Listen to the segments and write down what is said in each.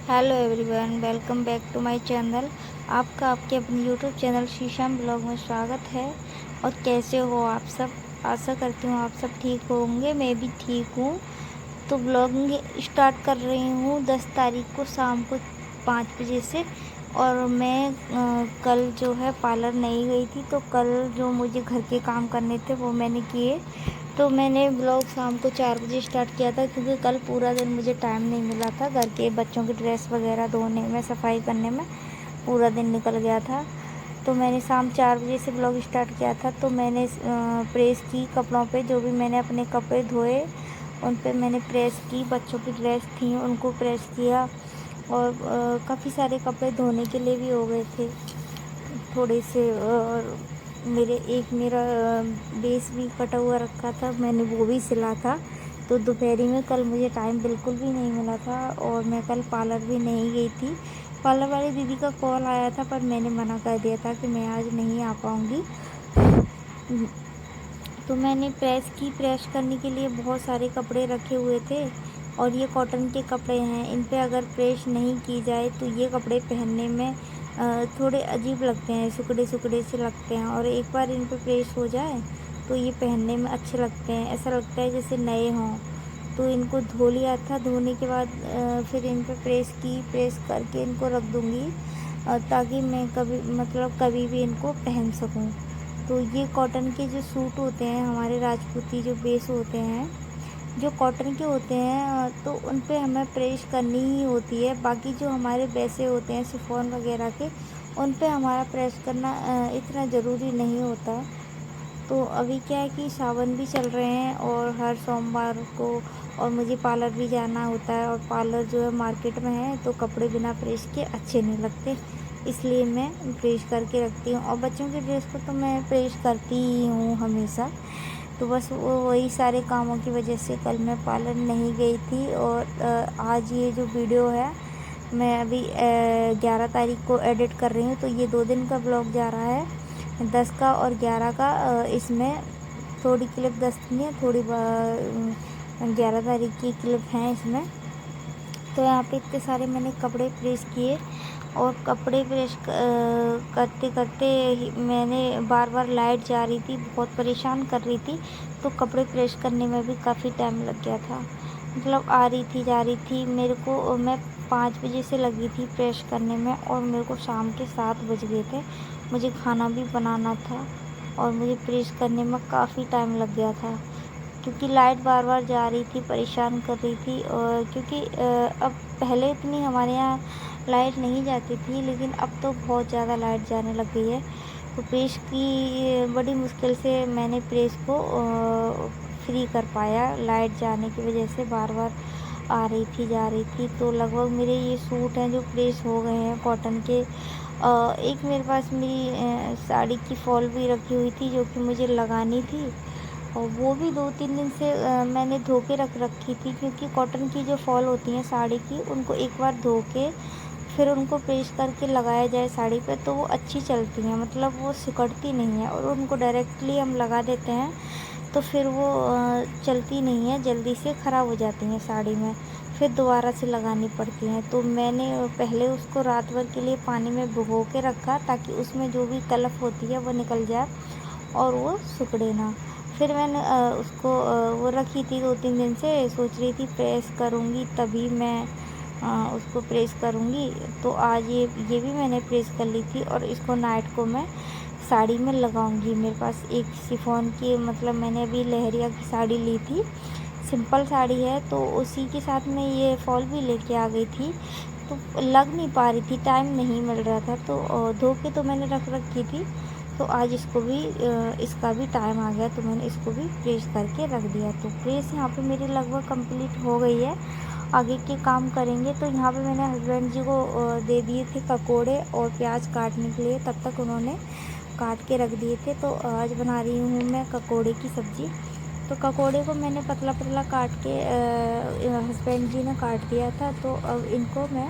Hello everyone, welcome back to my channel. आपका आपके अपने यूट्यूब चैनल शीशम ब्लॉग में स्वागत है। और कैसे हो आप सब? आशा करती हूँ आप सब ठीक होंगे। मैं भी ठीक हूँ। तो ब्लॉगिंग स्टार्ट कर रही हूँ 10 तारीख को शाम को 5 बजे से। और मैं कल जो है पार्लर नहीं गई थी, तो कल जो मुझे घर के काम करने थे वो मैंने किए। तो मैंने ब्लॉग शाम को 4 बजे स्टार्ट किया था, क्योंकि कल पूरा दिन मुझे टाइम नहीं मिला था। घर के बच्चों की ड्रेस वगैरह धोने में, सफाई करने में पूरा दिन निकल गया था। तो मैंने शाम 4 बजे से ब्लॉग स्टार्ट किया था। तो मैंने प्रेस की कपड़ों पे, जो भी मैंने अपने कपड़े धोए उन पे मैंने प्रेस की। बच्चों की ड्रेस थी उनको प्रेस किया। और काफ़ी सारे कपड़े धोने के लिए भी हो गए थे थोड़े से। और मेरा बेस भी कटा हुआ रखा था, मैंने वो भी सिला था। तो दोपहरी में कल मुझे टाइम बिल्कुल भी नहीं मिला था, और मैं कल पार्लर भी नहीं गई थी। पार्लर वाली दीदी का कॉल आया था, पर मैंने मना कर दिया था कि मैं आज नहीं आ पाऊँगी। तो मैंने प्रेस करने के लिए बहुत सारे कपड़े रखे हुए थे। और ये कॉटन के कपड़े हैं, इन पे अगर प्रेस नहीं की जाए तो ये कपड़े पहनने में थोड़े अजीब लगते हैं, सुकड़े सुकड़े से लगते हैं। और एक बार इन पे प्रेस हो जाए तो ये पहनने में अच्छे लगते हैं, ऐसा लगता है जैसे नए हों। तो इनको धो लिया था। धोने के बाद फिर इन पे प्रेस करके इनको रख दूँगी, ताकि मैं कभी भी इनको पहन सकूँ। तो ये कॉटन के जो सूट होते हैं, हमारे राजपूती जो बेस होते हैं, जो कॉटन के होते हैं, तो उन पे हमें प्रेस करनी ही होती है। बाकी जो हमारे वैसे होते हैं शिफॉन वगैरह के, उन पे हमारा प्रेस करना इतना ज़रूरी नहीं होता। तो अभी क्या है कि सावन भी चल रहे हैं, और हर सोमवार को और मुझे पार्लर भी जाना होता है। और पार्लर जो है मार्केट में है, तो कपड़े बिना प्रेस के अच्छे नहीं लगते, इसलिए मैं प्रेस करके रखती हूँ। और बच्चों की ड्रेस को तो मैं प्रेस करती ही हूँ हमेशा। तो बस वही सारे कामों की वजह से कल मैं पार्लर नहीं गई थी। और आज ये जो वीडियो है, मैं अभी 11 तारीख को एडिट कर रही हूँ। तो ये 2 दिन का ब्लॉग जा रहा है, 10 का और 11 का। इसमें थोड़ी क्लिप 10 की है, थोड़ी 11 तारीख की क्लिप हैं इसमें। तो यहाँ पे इतने सारे मैंने कपड़े प्रेस किए। और कपड़े प्रेस करते करते मैंने बार बार लाइट जा रही थी, बहुत परेशान कर रही थी। तो कपड़े प्रेस करने में भी काफ़ी टाइम लग गया था, मतलब आ रही थी जा रही थी। मैं 5 बजे से लगी थी प्रेस करने में, और मेरे को शाम के 7 बज गए थे। मुझे खाना भी बनाना था, और मुझे प्रेस करने में काफ़ी टाइम लग गया था, क्योंकि लाइट बार बार जा रही थी, परेशान कर रही थी। और क्योंकि अब पहले इतनी हमारे यहाँ लाइट नहीं जाती थी, लेकिन अब तो बहुत ज़्यादा लाइट जाने लग गई है। तो प्रेस की बड़ी मुश्किल से मैंने प्रेस को फ्री कर पाया, लाइट जाने की वजह से बार बार आ रही थी जा रही थी। तो लगभग मेरे ये सूट हैं जो प्रेस हो गए हैं कॉटन के। एक मेरे पास मेरी साड़ी की फॉल भी रखी हुई थी, जो कि मुझे लगानी थी, और वो भी 2-3 दिन से मैंने धो के रख रखी थी। क्योंकि कॉटन की जो फॉल होती हैं साड़ी की, उनको एक बार धो के फिर उनको प्रेस करके लगाया जाए साड़ी पे, तो वो अच्छी चलती हैं, मतलब वो सिकुड़ती नहीं है। और उनको डायरेक्टली हम लगा देते हैं तो फिर वो चलती नहीं है, जल्दी से ख़राब हो जाती हैं साड़ी में, फिर दोबारा से लगानी पड़ती हैं। तो मैंने पहले उसको रात भर के लिए पानी में भिगो के रखा, ताकि उसमें जो भी कलफ होती है वो निकल जाए और वो सिकुड़े ना। फिर मैंने उसको वो रखी थी 2-3 दिन से, सोच रही थी प्रेस करूँगी तभी मैं उसको प्रेस करूँगी। तो आज ये भी मैंने प्रेस कर ली थी, और इसको नाइट को मैं साड़ी में लगाऊंगी। मेरे पास एक शिफॉन की, मतलब मैंने अभी लहरिया की साड़ी ली थी, सिंपल साड़ी है, तो उसी के साथ में ये फॉल भी लेके आ गई थी। तो लग नहीं पा रही थी, टाइम नहीं मिल रहा था। तो धो के तो मैंने रख रखी थी। तो आज इसका भी टाइम आ गया, तो मैंने इसको भी प्रेस करके रख दिया। तो प्रेस यहाँ पे मेरी लगभग कंप्लीट हो गई है। आगे के काम करेंगे। तो यहाँ पे मैंने हस्बैंड जी को दे दिए थे पकोड़े और प्याज काटने के लिए, तब तक उन्होंने काट के रख दिए थे। तो आज बना रही हूँ मैं पकोड़े की सब्ज़ी। तो पकोड़े को मैंने पतला पतला काट के हस्बैंड जी ने काट दिया था। तो अब इनको मैं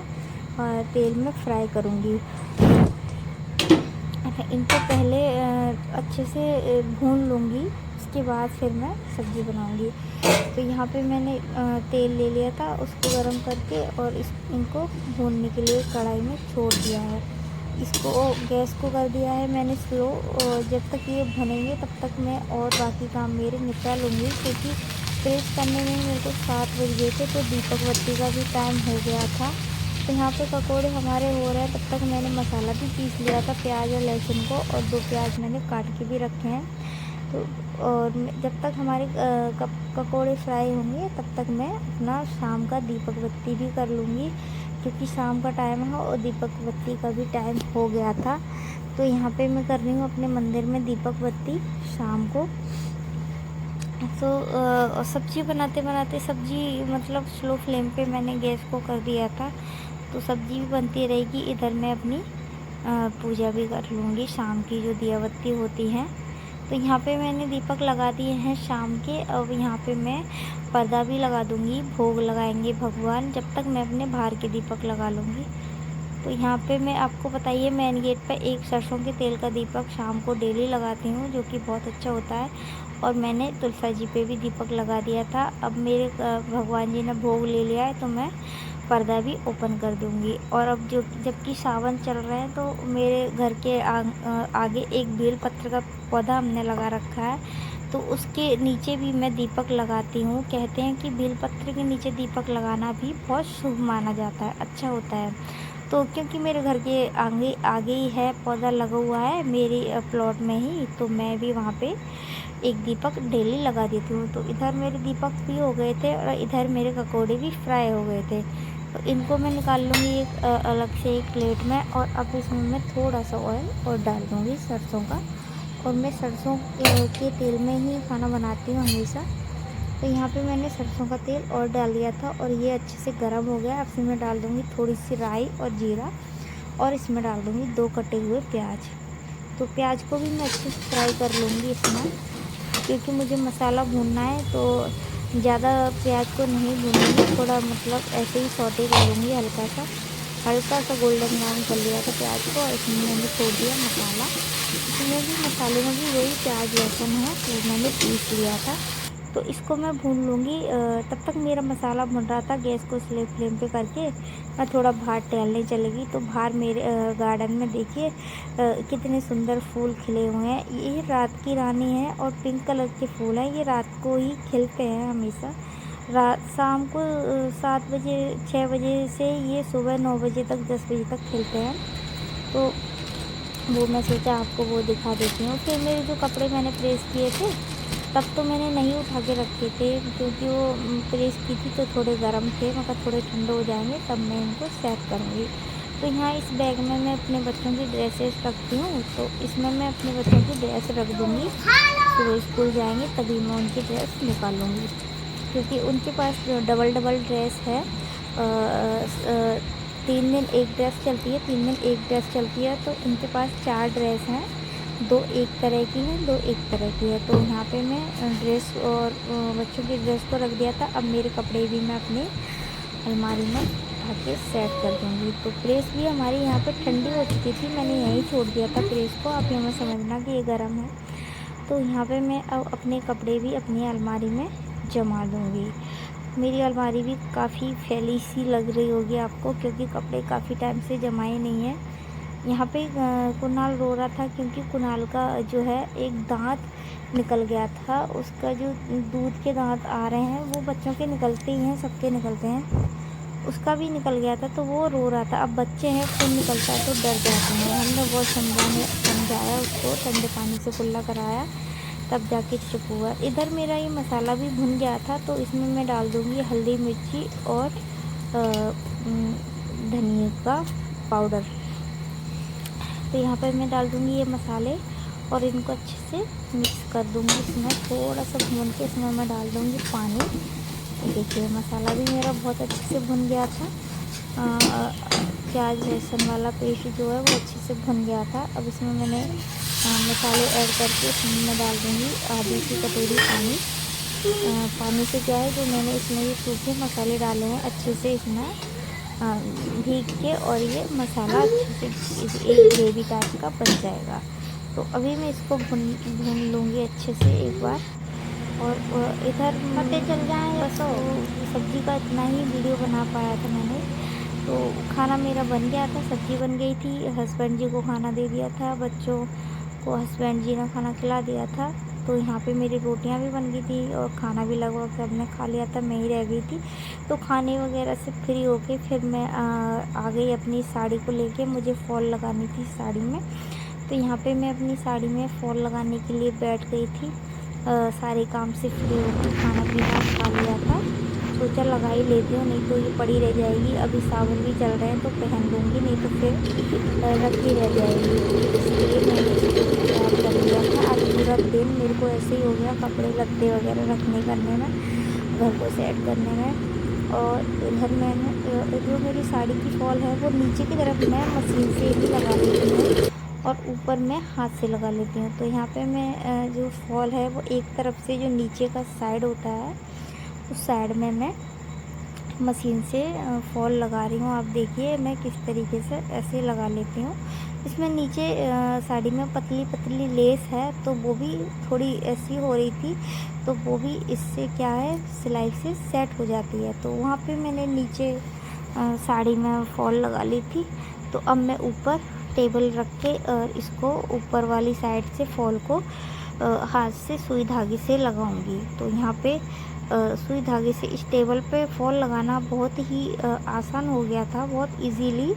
तेल में फ्राई करूँगी। इनको पहले अच्छे से भून लूँगी, उसके बाद फिर मैं सब्ज़ी बनाऊँगी। तो यहाँ पे मैंने तेल ले लिया था, उसको गर्म करके और इनको भूनने के लिए कढ़ाई में छोड़ दिया है। इसको गैस को कर दिया है मैंने स्लो, और जब तक ये भनेंगे तब तक मैं और बाकी काम मेरे निपटा लूँगी, क्योंकि प्रेस करने में मेरे को 7 बज गए थे, तो दीपक बत्ती का भी टाइम हो गया था। तो यहाँ पे पकोड़े हमारे हो रहे हैं, तब तक मैंने मसाला भी पीस लिया था, प्याज और लहसुन को, और 2 प्याज मैंने काट के भी रखे हैं। तो और जब तक हमारे पकोड़े फ्राई होंगे तब तक मैं अपना शाम का दीपक बत्ती भी कर लूँगी, क्योंकि शाम का टाइम है और दीपक बत्ती का भी टाइम हो गया था। तो यहाँ पे मैं कर रही हूँ अपने मंदिर में दीपक बत्ती शाम को। तो सब्ज़ी बनाते बनाते, सब्ज़ी मतलब स्लो फ्लेम पे मैंने गैस को कर दिया था, तो सब्ज़ी भी बनती रहेगी, इधर मैं अपनी पूजा भी कर लूँगी शाम की जो दिया बत्ती होती हैं। तो यहाँ पे मैंने दीपक लगा दिए हैं शाम के। अब यहाँ पे मैं पर्दा भी लगा दूँगी, भोग लगाएंगे भगवान, जब तक मैं अपने बाहर के दीपक लगा लूँगी। तो यहाँ पे मैं आपको बताइए, मेन गेट पे एक सरसों के तेल का दीपक शाम को डेली लगाती हूँ, जो कि बहुत अच्छा होता है। और मैंने तुलसा जी पे भी दीपक लगा दिया था। अब मेरे भगवान जी ने भोग ले लिया है, तो मैं पर्दा भी ओपन कर दूँगी। और अब जबकि सावन चल रहा है, तो मेरे घर के आगे एक बेल पत्र का पौधा हमने लगा रखा है, तो उसके नीचे भी मैं दीपक लगाती हूँ। कहते हैं कि बेल पत्र के नीचे दीपक लगाना भी बहुत शुभ माना जाता है, अच्छा होता है। तो क्योंकि मेरे घर के आगे ही है, पौधा लगा हुआ है मेरे प्लॉट में ही, तो मैं भी वहाँ पे एक दीपक डेली लगा देती हूँ। तो इधर मेरे दीपक भी हो गए थे और इधर मेरे पकौड़े भी फ्राई हो गए थे। तो इनको मैं निकाल लूँगी एक अलग से एक प्लेट में, और अब इसमें मैं थोड़ा सा ऑयल और डाल दूँगी सरसों का। और मैं सरसों के तेल में ही खाना बनाती हूँ हमेशा। तो यहाँ पे मैंने सरसों का तेल और डाल दिया था, और ये अच्छे से गर्म हो गया। अब इसमें मैं डाल दूँगी थोड़ी सी राई और जीरा, और इसमें डाल दूँगी 2 कटे हुए प्याज। तो प्याज को भी मैं अच्छे से फ्राई कर लूँगी इसमें, क्योंकि मुझे मसाला भूनना है, तो ज़्यादा प्याज को नहीं भूनूँगी, थोड़ा मतलब ऐसे ही सौटे कर लूँगी हल्का सा गोल्डन ब्राउन कर लिया था प्याज को। और इसमें मैंने छोड़ दिया मसाला। इसमें भी मसाले में भी वही प्याज लहसुन है, वो मैंने पीस लिया था। तो इसको मैं भून लूँगी। तब तक मेरा मसाला भुन रहा था, गैस को स्लो फ्लेम पे करके मैं थोड़ा बाहर टहलने चली गई। तो बाहर मेरे गार्डन में देखिए कितने सुंदर फूल खिले हुए हैं। ये रात की रानी है और पिंक कलर के फूल हैं, ये रात को ही खिलते हैं हमेशा। शाम को 7 बजे 6 बजे से ये सुबह 9 बजे तक 10 बजे तक खिलते हैं। तो वो मैं सोचा आपको वो दिखा देती हूँ। फिर मेरे जो कपड़े मैंने प्रेस किए थे, तब तो मैंने नहीं उठा के रखे थे, क्योंकि वो प्रेस की थी तो थोड़े गर्म थे, मगर थोड़े ठंडे हो जाएंगे तब मैं इनको सेट करूँगी। तो यहाँ इस बैग में मैं अपने बच्चों की ड्रेसेस रखती हूँ, तो इसमें मैं अपने बच्चों की ड्रेस रख दूँगी। सुबह स्कूल जाएंगे तभी मैं उनकी ड्रेस निकालूँगी, क्योंकि उनके पास डबल ड्रेस है। 3 दिन एक ड्रेस चलती है, 3 दिन एक ड्रेस चलती है। तो इनके पास 4 ड्रेस हैं, 2 एक तरह की हैं, 2 एक तरह की है। तो यहाँ पे मैं ड्रेस और बच्चों की ड्रेस को रख दिया था। अब मेरे कपड़े भी मैं अपनी अलमारी में उठा के सेट कर दूँगी। तो प्रेस भी हमारी यहाँ पे ठंडी हो चुकी थी, मैंने यहीं छोड़ दिया था प्रेस को। आप हमें समझना कि ये गर्म है। तो यहाँ पे मैं अब अपने कपड़े भी अपनी अलमारी में जमा दूँगी। मेरी अलमारी भी काफ़ी फैली सी लग रही होगी आपको, क्योंकि कपड़े काफ़ी टाइम से जमाए नहीं हैं। यहाँ पे कुणाल रो रहा था, क्योंकि कुणाल का जो है एक दांत निकल गया था। उसका जो दूध के दांत आ रहे हैं, वो बच्चों के निकलते ही हैं, सबके निकलते हैं, उसका भी निकल गया था, तो वो रो रहा था। अब बच्चे हैं, खून निकलता है तो डर जाते हैं। हमने बहुत समझाया उसको, ठंडे पानी से कुल्ला कराया, तब जाके चुप हुआ। इधर मेरा ये मसाला भी भुन गया था, तो इसमें मैं डाल दूँगी हल्दी मिर्ची और धनिया का पाउडर। तो यहाँ पर मैं डाल दूँगी ये मसाले और इनको अच्छे से मिक्स कर दूँगी। इसमें थोड़ा सा भून के इसमें मैं डाल दूँगी पानी। देखिए मसाला भी मेरा बहुत अच्छे से भुन गया था। प्याज लहसुन वाला पेस्ट जो है वो अच्छे से भुन गया था। अब इसमें मैंने मसाले ऐड करके इसमें मैं डाल दूँगी आधी सी कटोरी पानी। पानी से क्या है, जो मैंने इसमें ये सूखे मसाले डाले हैं अच्छे से इसमें भीग के, और ये मसाला अच्छे से एक ग्रेवी टाइप का बन जाएगा। तो अभी मैं इसको भून लूँगी अच्छे से एक बार। और इधर पते चल जाएँ अब बस तो। वो सब्ज़ी का इतना ही वीडियो बना पाया था मैंने। तो खाना मेरा बन गया था, सब्ज़ी बन गई थी, हस्बैंड जी को खाना दे दिया था, बच्चों को हस्बैंड जी ने खाना खिला दिया था। तो यहाँ पे मेरी रोटियाँ भी बन गई थी और खाना भी लगभग सबने खा लिया था, मैं ही रह गई थी। तो खाने वगैरह से फ्री होके फिर मैं आ गई अपनी साड़ी को लेके, मुझे फॉल लगानी थी साड़ी में। तो यहाँ पे मैं अपनी साड़ी में फॉल लगाने के लिए बैठ गई थी। सारे काम से फ्री होके खाना पीना खा लिया था। सोचा लगा ही लेती हूँ, नहीं तो ये पड़ी रह जाएगी। अभी सावन भी चल रहे हैं तो पहन लूँगी, नहीं तो फिर रखी रह जाएगी। इसलिए मैंने इसको तैयार कर लिया था। आज पूरा दिन मेरे को ऐसे ही हो गया कपड़े लत्ते वगैरह रखने करने में, घर को सेट करने में। और इधर मैंने जो मेरी साड़ी की फॉल है वो नीचे की तरफ मैं मशीन से ही लगा लेती हूँ और ऊपर मैं हाथ से लगा लेती हूँ। तो यहाँ पे मैं जो फॉल है वो एक तरफ से जो नीचे का साइड होता है उस साइड में मैं मशीन से फॉल लगा रही हूँ। आप देखिए मैं किस तरीके से ऐसे लगा लेती हूँ। इसमें नीचे साड़ी में पतली पतली लेस है तो वो भी थोड़ी ऐसी हो रही थी, तो वो भी इससे क्या है सिलाई से सेट हो जाती है। तो वहाँ पे मैंने नीचे साड़ी में फॉल लगा ली थी। तो अब मैं ऊपर टेबल रख के और इसको ऊपर वाली साइड से फॉल को हाथ से सुई धागे से लगाऊंगी। तो यहाँ पे सुई धागे से इस टेबल पे फॉल लगाना बहुत ही आसान हो गया था, बहुत इजीली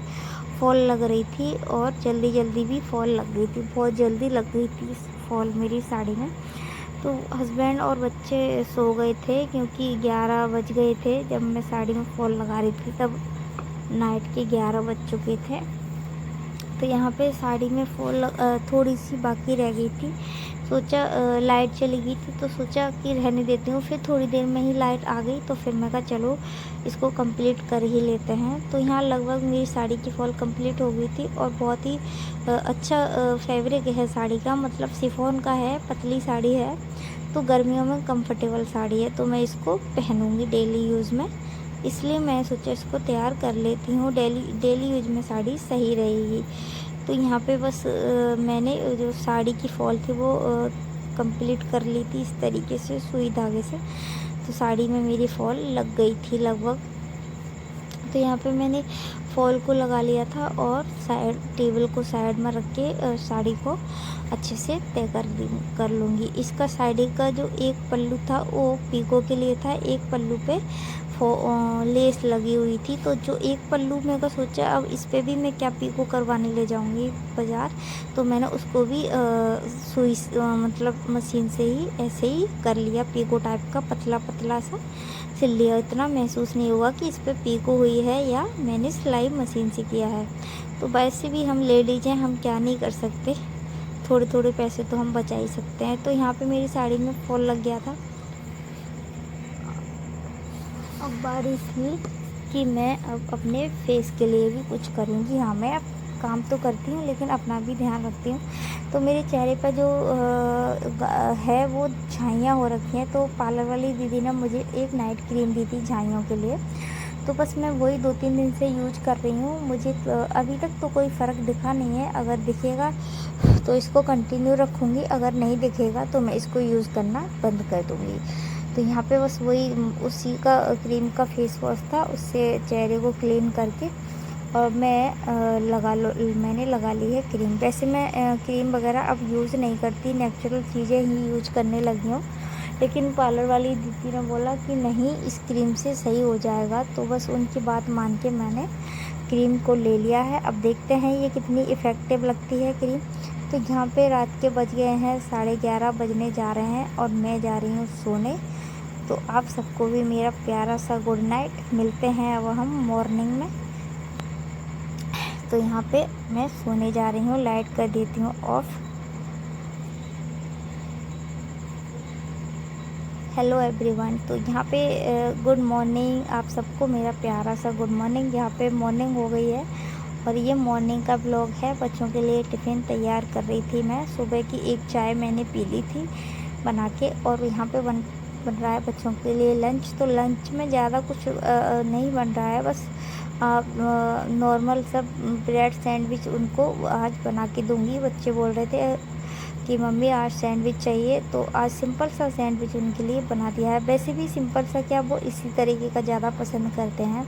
फॉल लग रही थी और जल्दी जल्दी भी फॉल लग गई थी, बहुत जल्दी लग गई थी फॉल मेरी साड़ी में। तो हस्बैंड और बच्चे सो गए थे क्योंकि 11 बज गए थे जब मैं साड़ी में फॉल लगा रही थी, तब नाइट के 11 बज चुके थे। तो यहाँ पे साड़ी में फॉल थोड़ी सी बाकी रह गई थी। सोचा लाइट चली गई थी तो सोचा कि रहने देती हूँ, फिर थोड़ी देर में ही लाइट आ गई तो फिर मैं कहा चलो इसको कंप्लीट कर ही लेते हैं। तो यहाँ लगभग मेरी साड़ी की फॉल कंप्लीट हो गई थी और बहुत ही अच्छा फैब्रिक है साड़ी का, मतलब शिफॉन का है, पतली साड़ी है तो गर्मियों में कंफर्टेबल साड़ी है। तो मैं इसको पहनूँगी डेली यूज़ में, इसलिए मैं सोचा इसको तैयार कर लेती हूँ, डेली डेली यूज में साड़ी सही रहेगी। तो यहाँ पे बस मैंने जो साड़ी की फॉल थी वो कंप्लीट कर ली थी इस तरीके से सुई धागे से। तो साड़ी में मेरी फॉल लग गई थी लगभग। तो यहाँ पे मैंने फॉल को लगा लिया था और साइड टेबल को साइड में रख के साड़ी को अच्छे से तय कर लूँगी। इसका साड़ी का जो एक पल्लू था वो पीको के लिए था, एक पल्लू पे लेस लगी हुई थी। तो जो एक पल्लू मैंने सोचा अब इस पे भी मैं क्या पीको करवाने ले जाऊंगी बाज़ार, तो मैंने उसको भी सुई मतलब मशीन से ही ऐसे ही कर लिया, पीको टाइप का पतला पतला सा सिल लिया। इतना महसूस नहीं हुआ कि इस पर पीको हुई है या मैंने सिलाई मशीन से किया है। तो वैसे भी हम लेडीज़ हैं, हम क्या नहीं कर सकते, थोड़े थोड़े पैसे तो हम बचा ही सकते हैं। तो यहाँ पे मेरी साड़ी में फॉल लग गया था। अब बारी थी कि मैं अब अपने फेस के लिए भी कुछ करूँगी। हाँ, मैं अब काम तो करती हूँ लेकिन अपना भी ध्यान रखती हूँ। तो मेरे चेहरे पर जो है वो झाइयाँ हो रखी हैं, तो पार्लर वाली दीदी ने मुझे एक नाइट क्रीम दी थी झाइयों के लिए। तो बस मैं वही 2-3 दिन से यूज कर रही हूँ। मुझे अभी तक तो कोई फ़र्क दिखा नहीं है, अगर दिखेगा तो इसको कंटिन्यू रखूँगी, अगर नहीं दिखेगा तो मैं इसको यूज़ करना बंद कर दूँगी। तो यहाँ पे बस वही उसी का क्रीम का फेस वॉश था, उससे चेहरे को क्लीन करके और मैंने लगा ली है क्रीम। वैसे मैं क्रीम वगैरह अब यूज़ नहीं करती, नेचुरल चीज़ें ही यूज करने लगी हूँ। लेकिन पार्लर वाली दीदी ने बोला कि नहीं इस क्रीम से सही हो जाएगा, तो बस उनकी बात मान के मैंने क्रीम को ले लिया है। अब देखते हैं ये कितनी इफ़ेक्टिव लगती है क्रीम। तो यहाँ पे रात के बज गए हैं 11:30 बजने जा रहे हैं और मैं जा रही हूँ सोने। तो आप सबको भी मेरा प्यारा सा गुड नाइट। मिलते हैं अब हम मॉर्निंग में। तो यहाँ पे मैं सोने जा रही हूँ, लाइट कर देती हूँ ऑफ। हेलो एवरीवन, तो यहाँ पे गुड मॉर्निंग आप सबको, मेरा प्यारा सा गुड मॉर्निंग। यहाँ पे मॉर्निंग हो गई है और ये मॉर्निंग का ब्लॉग है। बच्चों के लिए टिफ़िन तैयार कर रही थी मैं। सुबह की एक चाय मैंने पी ली थी बना के और यहाँ पे बन रहा है बच्चों के लिए लंच। तो लंच में ज़्यादा कुछ नहीं बन रहा है, बस नॉर्मल सब ब्रेड सैंडविच उनको आज बना के दूँगी। बच्चे बोल रहे थे कि मम्मी आज सैंडविच चाहिए, तो आज सिंपल सा सैंडविच उनके लिए बना दिया है। वैसे भी सिंपल सा क्या, वो इसी तरीके का ज़्यादा पसंद करते हैं।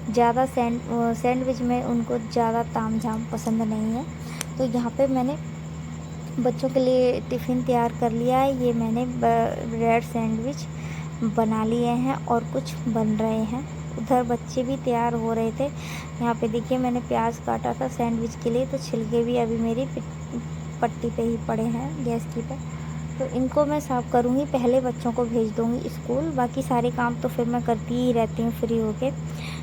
ज़्यादा सैंडविच में उनको ज़्यादा तामझाम पसंद नहीं है। तो यहाँ पे मैंने बच्चों के लिए टिफ़िन तैयार कर लिया है। ये मैंने ब्रेड सैंडविच बना लिए हैं और कुछ बन रहे हैं। उधर बच्चे भी तैयार हो रहे थे। यहाँ पे देखिए मैंने प्याज काटा था सैंडविच के लिए, तो छिलके भी अभी मेरी पट्टी पे ही पड़े हैं गैस की पे। तो इनको मैं साफ़ करूँगी, पहले बच्चों को भेज दूँगी स्कूल। बाकी सारे काम तो फिर मैं करती ही रहती हूँ फ्री होके।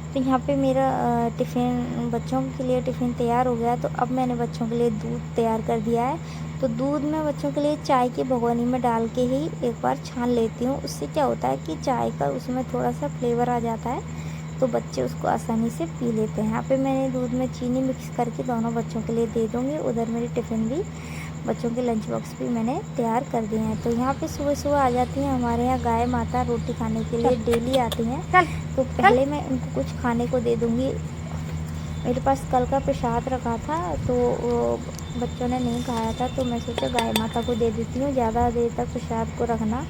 तो यहाँ पे मेरा टिफ़िन, बच्चों के लिए टिफ़िन तैयार हो गया। तो अब मैंने बच्चों के लिए दूध तैयार कर दिया है। तो दूध मैं बच्चों के लिए चाय की भगोनी में डाल के ही एक बार छान लेती हूँ। उससे क्या होता है कि चाय का उसमें थोड़ा सा फ्लेवर आ जाता है, तो बच्चे उसको आसानी से पी लेते हैं। यहाँ पे मैंने दूध में चीनी मिक्स करके दोनों बच्चों के लिए दे दूँगी। उधर मेरी टिफ़िन भी, बच्चों के लंच बॉक्स भी मैंने तैयार कर दिए हैं। तो यहाँ पे सुबह-सुबह आ जाती हैं हमारे यहाँ गाय माता रोटी खाने के लिए, डेली आती हैं। तो पहले मैं इनको कुछ खाने को दे दूँगी। मेरे पास कल का प्रसाद रखा था, तो वो बच्चों ने नहीं खाया था, तो मैं सोचा गाय माता को दे देती हूँ। ज़्यादा देर तक प्रसाद को रखना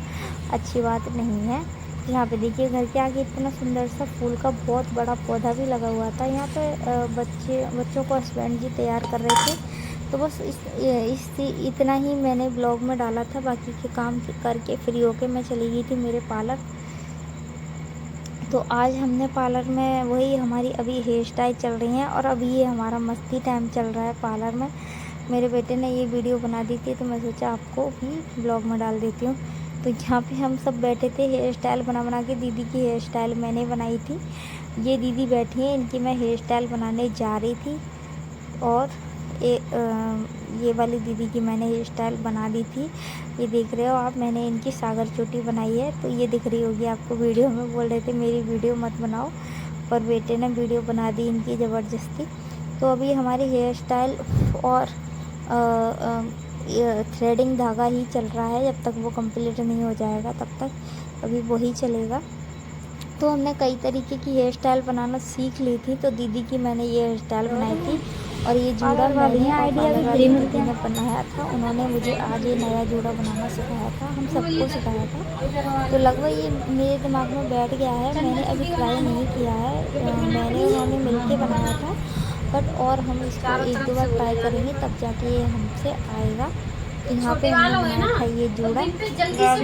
अच्छी बात नहीं है। यहाँ पे देखिए घर के आगे इतना सुंदर सा फूल का बहुत बड़ा पौधा भी लगा हुआ था। यहाँ पे बच्चों को हस्बैंड जी तैयार कर रहे थे। तो बस इतना ही मैंने ब्लॉग में डाला था। बाकी के काम करके फ्री होके मैं चली गई थी मेरे पार्लर। तो आज हमने पार्लर में वही हमारी अभी हेयर स्टाइल चल रही हैं, और अभी ये हमारा मस्ती टाइम चल रहा है पार्लर में। मेरे बेटे ने ये वीडियो बना दी थी, तो मैं सोचा आपको भी ब्लॉग में डाल देती हूँ। तो यहाँ पे हम सब बैठे थे हेयर स्टाइल बना के। दीदी की हेयर स्टाइल मैंने बनाई थी। ये दीदी बैठी हैं, इनकी मैं हेयर स्टाइल बनाने जा रही थी। और ये वाली दीदी की मैंने हेयर स्टाइल बना दी थी। ये देख रहे हो आप, मैंने इनकी सागर चोटी बनाई है। तो ये दिख रही होगी आपको वीडियो में। बोल रहे थे मेरी वीडियो मत बनाओ, पर बेटे ने वीडियो बना दी इनकी ज़बरदस्ती। तो अभी हमारी हेयर स्टाइल और थ्रेडिंग धागा ही चल रहा है। जब तक वो कंप्लीट नहीं हो जाएगा तब तक अभी वही चलेगा। तो हमने कई तरीके की हेयर स्टाइल बनाना सीख ली थी। तो दीदी की मैंने ये हेयर स्टाइल बनाई थी, और ये जूड़ा मैंने आइडिया दीदी ने बनाया था। उन्होंने मुझे आज ये नया जूड़ा बनाना सिखाया था, हम सबको सिखाया था। तो लगभग ये मेरे दिमाग में बैठ गया है। मैंने अभी ट्राई नहीं किया है, मैंने उन्होंने मिलके बनाया था। बट और हम इसको 1-2 बार ट्राई करेंगे, तब जाके ये हमसे आएगा। तो यहाँ पे हमने बनाया था ये जूड़ा। इतना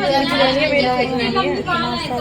सा